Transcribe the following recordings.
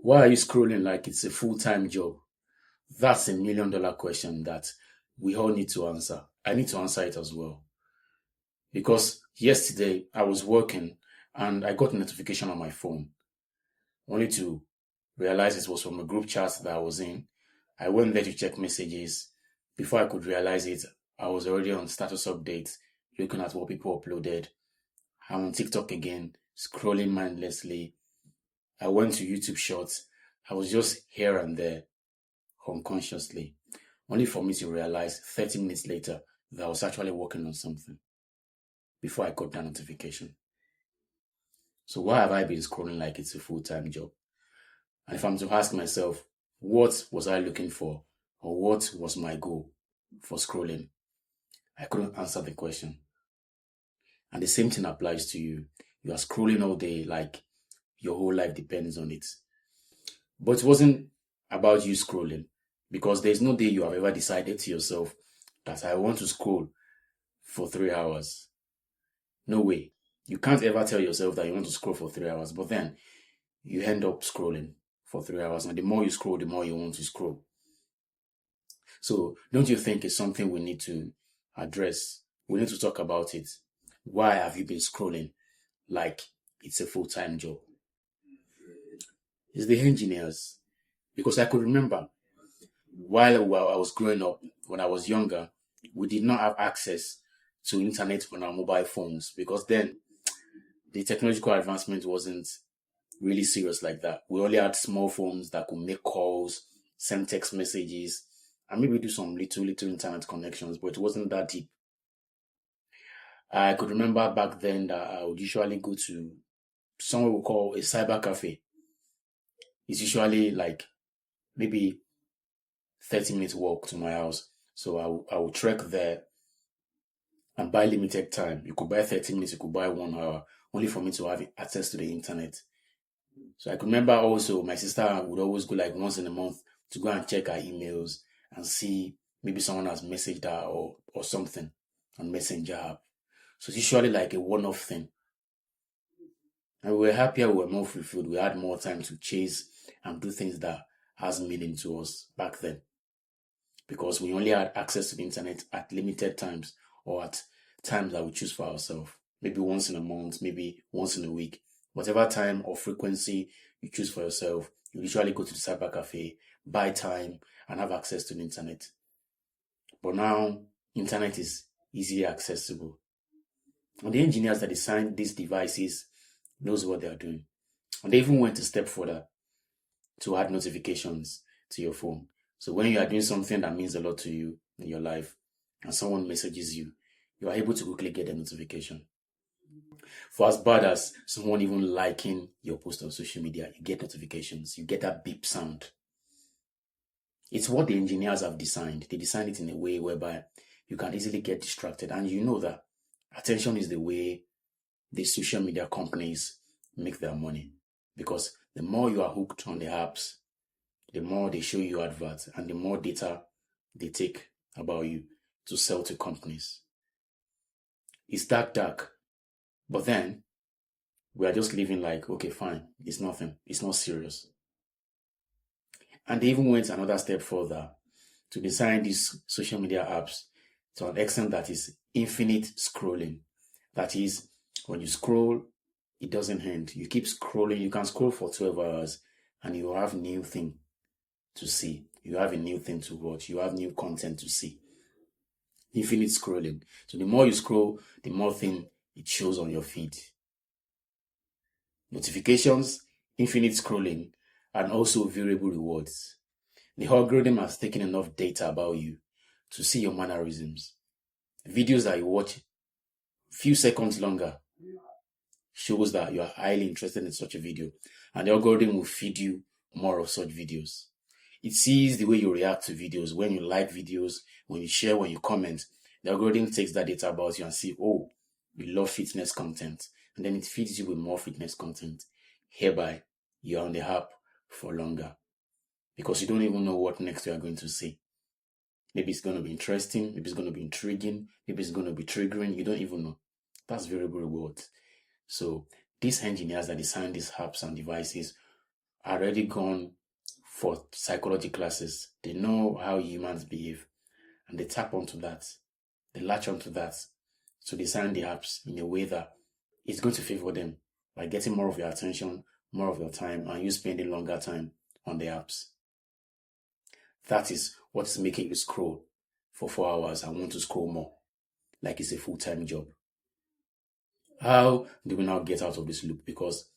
Why are you scrolling like it's a full-time job? That's $1 million question that we all need to answer. I need to answer it as well. Because yesterday I was working and I got a notification on my phone, only to realize it was from a group chat that I was in. I went there to check messages. Before I could realize it, I was already on status updates, looking at what people uploaded. I'm on TikTok again, scrolling mindlessly. I went to YouTube Shorts. I was just here and there unconsciously, only for me to realize 30 minutes later that I was actually working on something before I got that notification. So why have I been scrolling like it's a full-time job? And if I'm to ask myself, what was I looking for, or what was my goal for scrolling? I couldn't answer the question. And the same thing applies to you. You are scrolling all day like your whole life depends on it. But it wasn't about you scrolling, because there's no day you have ever decided to yourself that I want to scroll for 3 hours. No way. You can't ever tell yourself that you want to scroll for 3 hours, but then you end up scrolling for 3 hours. And the more you scroll, the more you want to scroll. So don't you think it's something we need to address? We need to talk about it. Why have you been scrolling like it's a full-time job? It's the engineers. Because I could remember while I was growing up, when I was younger, we did not have access to internet on our mobile phones, because then the technological advancement wasn't really serious like that. We only had small phones that could make calls, send text messages, and maybe do some little internet connections, but it wasn't that deep. I could remember back then that I would usually go to somewhere we call a cyber cafe. It's usually like maybe 30 minutes walk to my house. So I will trek there and buy limited time. You could buy 30 minutes, you could buy 1 hour, only for me to have access to the internet. So I could remember also my sister would always go like once in a month to go and check her emails and see maybe someone has messaged her or something on Messenger app. So it's usually like a one-off thing. And we were happier, we were more fulfilled, we had more time to chase and do things that has meaning to us back then. Because we only had access to the internet at limited times, or at times that we choose for ourselves. Maybe once in a month, maybe once in a week. Whatever time or frequency you choose for yourself, you usually go to the cyber cafe, buy time, and have access to the internet. But now, internet is easily accessible. And the engineers that designed these devices knows what they are doing. And they even went a step further to add notifications to your phone. So when you are doing something that means a lot to you in your life and someone messages you, you are able to quickly get a notification. For as bad as someone even liking your post on social media, you get notifications, you get that beep sound. It's what the engineers have designed. They designed it in a way whereby you can easily get distracted. And you know that attention is the way the social media companies make their money. Because the more you are hooked on the apps, the more they show you adverts and the more data they take about you to sell to companies. It's dark. But then we are just living like, okay, fine, it's nothing. It's not serious. And they even went another step further to design these social media apps to an extent that is infinite scrolling. That is, when you scroll, it doesn't end. You keep scrolling. You can scroll for 12 hours and you have new thing to see. You have a new thing to watch. You have new content to see. Infinite scrolling. So the more you scroll, the more thing it shows on your feed. Notifications, infinite scrolling, and also variable rewards. The algorithm has taken enough data about you to see your mannerisms. Videos that you watch few seconds longer shows that you are highly interested in such a video, and the algorithm will feed you more of such videos. It sees the way you react to videos, when you like videos, when you share, when you comment. The algorithm takes that data about you and see, oh, you love fitness content, and then it feeds you with more fitness content. Hereby, you're on the app for longer because you don't even know what next you are going to see. Maybe it's going to be interesting, maybe it's going to be intriguing, maybe it's going to be triggering, you don't even know. That's variable reward. So these engineers that design these apps and devices are already gone for psychology classes. They know how humans behave, and they tap onto that. They latch onto that to design the apps in a way that it's going to favor them by getting more of your attention, more of your time, and you spending longer time on the apps. That is what is making you scroll for 4 hours and want to scroll more, like it's a full-time job. How do we now get out of this loop? Because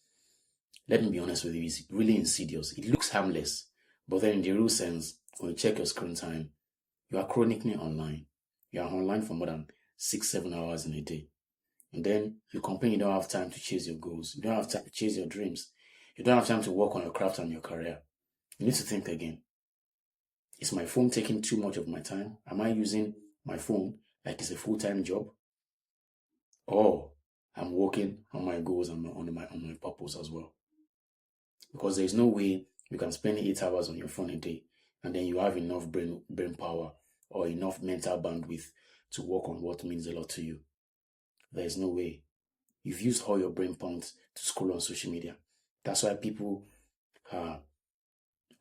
let me be honest with you, it's really insidious. It looks harmless, but then in the real sense, when you check your screen time, you are chronically online. You are online for more than 6, 7 hours in a day. And then you complain you don't have time to chase your goals. You don't have time to chase your dreams. You don't have time to work on your craft and your career. You need to think again. Is my phone taking too much of my time? Am I using my phone like it's a full-time job? Or I'm working on my goals and on my purpose as well? Because there's no way you can spend 8 hours on your phone a day and then you have enough brain power or enough mental bandwidth to work on what means a lot to you. There's no way. You've used all your brain points to scroll on social media. That's why people are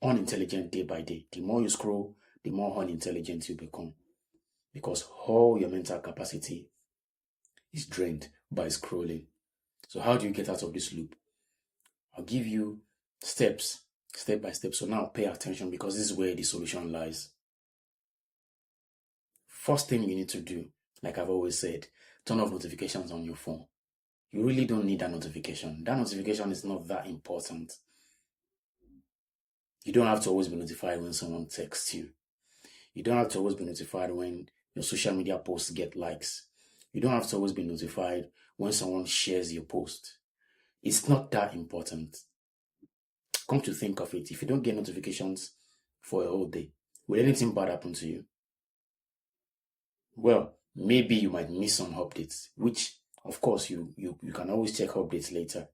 unintelligent day by day. The more you scroll, the more unintelligent you become. Because all your mental capacity is drained by scrolling. So how do you get out of this loop? I'll give you steps, step by step. So now pay attention because this is where the solution lies. First thing you need to do, like I've always said, turn off notifications on your phone. You really don't need that notification. That notification is not that important. You don't have to always be notified when someone texts you. You don't have to always be notified when your social media posts get likes. You don't have to always be notified when someone shares your post. It's not that important. Come to think of it, if you don't get notifications for a whole day, will anything bad happen to you? Well, maybe you might miss some updates, which of course you can always check updates later.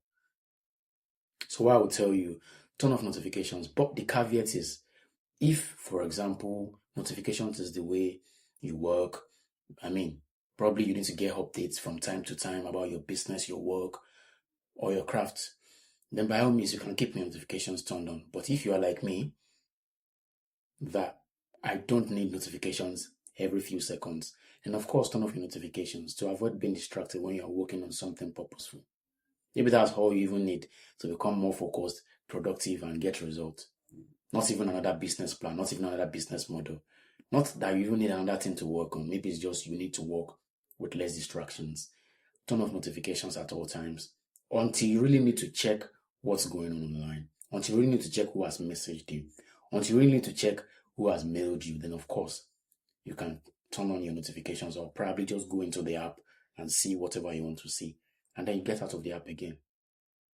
So I will tell you, turn off notifications. But the caveat is, if, for example, notifications is the way you work, probably you need to get updates from time to time about your business, your work, or your craft, then by all means, you can keep your notifications turned on. But if you are like me, that I don't need notifications every few seconds, and of course, turn off your notifications to avoid being distracted when you are working on something purposeful. Maybe that's all you even need to become more focused, productive, and get results. Not even another business plan, not even another business model. Not that you even need another thing to work on. Maybe it's just you need to work with less distractions. Turn off notifications at all times until you really need to check what's going on online, until you really need to check who has messaged you, until you really need to check who has mailed you. Then, of course, you can turn on your notifications or probably just go into the app and see whatever you want to see. And then you get out of the app again.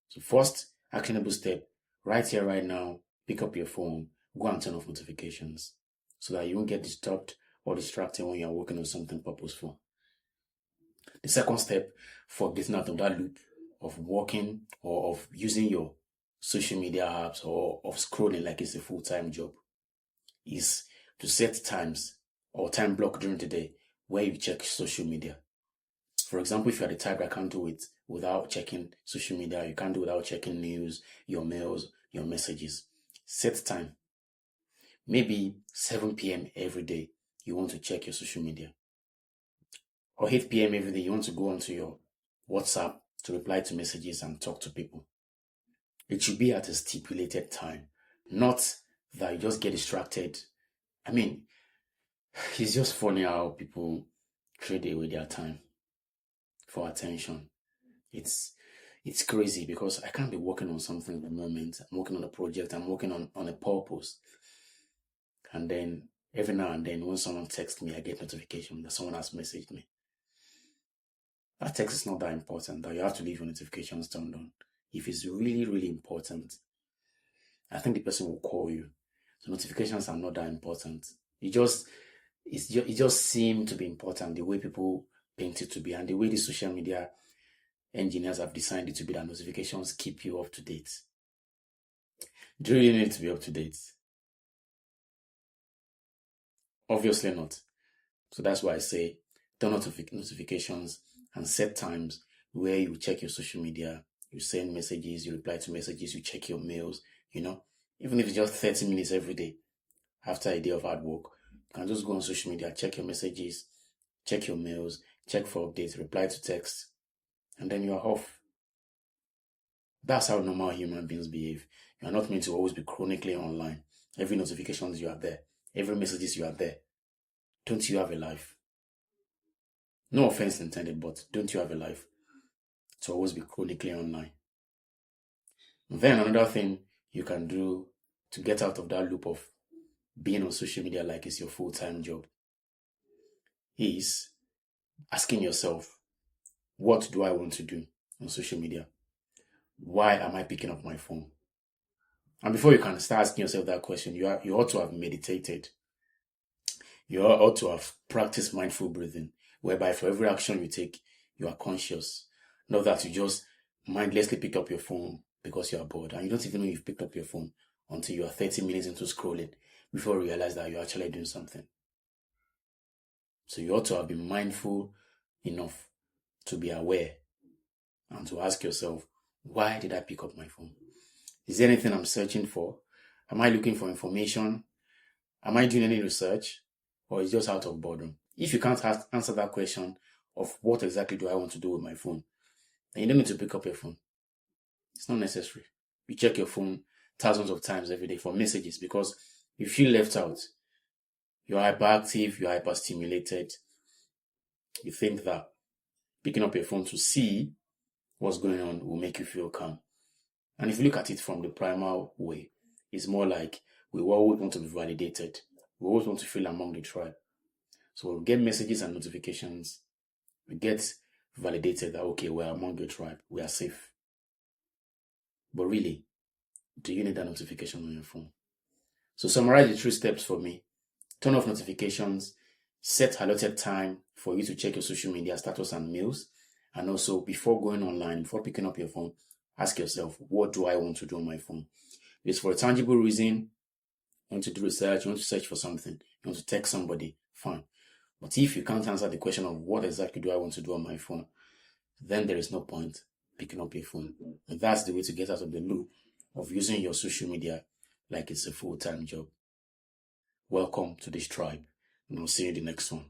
So first, actionable step, right here, right now, pick up your phone, go and turn off notifications so that you won't get disturbed or distracted when you're working on something purposeful. The second step for getting out of that loop of working or of using your social media apps or of scrolling like it's a full-time job is to set times or time block during the day where you check social media. For example, if you're the type that can't do it without checking social media, you can't do it without checking news, your mails, your messages. Set time. Maybe 7 p.m. every day, you want to check your social media. Or 8 p.m. every day, you want to go onto your WhatsApp to reply to messages and talk to people. It should be at a stipulated time, not that you just get distracted. It's just funny how people trade away their time for attention. It's crazy because I can't be working on something at the moment. I'm working on a project. I'm working on a purpose. And then every now and then when someone texts me, I get notification that someone has messaged me. That text is not that important that you have to leave your notifications turned on. If it's really, really important, I think the person will call you. So notifications are not that important. It just seems to be important the way people paint it to be and the way the social media engineers have designed it to be that notifications keep you up to date. Do you really need to be up to date? Obviously not. So that's why I say turn on notifications and set times where you check your social media, you send messages, you reply to messages, you check your mails, you know, even if it's just 30 minutes every day after a day of hard work, you can just go on social media, check your messages, check your mails, check for updates, reply to text, and then you are off. That's how normal human beings behave. You are not meant to always be chronically online. Every notifications you are there, every messages you are there. Don't you have a life? No offense intended, but don't you have a life to always be chronically online? Then another thing you can do to get out of that loop of being on social media like it's your full-time job is asking yourself, what do I want to do on social media? Why am I picking up my phone? And before you can start asking yourself that question, you ought to have meditated. You ought to have practiced mindful breathing, whereby for every action you take, you are conscious. Not that you just mindlessly pick up your phone because you are bored and you don't even know you've picked up your phone until you are 30 minutes into scrolling before you realize that you're actually doing something. So you ought to have been mindful enough to be aware and to ask yourself, why did I pick up my phone? Is there anything I'm searching for? Am I looking for information? Am I doing any research? Or is it just out of boredom? If you can't answer that question of what exactly do I want to do with my phone, then you don't need to pick up your phone. It's not necessary. You check your phone thousands of times every day for messages because you feel left out. You're hyperactive, you're hyperstimulated. You think that picking up your phone to see what's going on will make you feel calm. And if you look at it from the primal way, it's more like we always want to be validated. We always want to feel among the tribe. So we get messages and notifications. We get validated that, okay, we're among the tribe. We are safe. But really, do you need that notification on your phone? So summarize the 3 steps for me. Turn off notifications. Set allotted time for you to check your social media status and mails. And also, before going online, before picking up your phone, ask yourself, what do I want to do on my phone? If it's for a tangible reason, you want to do research, you want to search for something, you want to text somebody, fine. But if you can't answer the question of what exactly do I want to do on my phone, then there is no point picking up your phone. And that's the way to get out of the loop of using your social media like it's a full-time job. Welcome to this tribe, and I'll see you in the next one.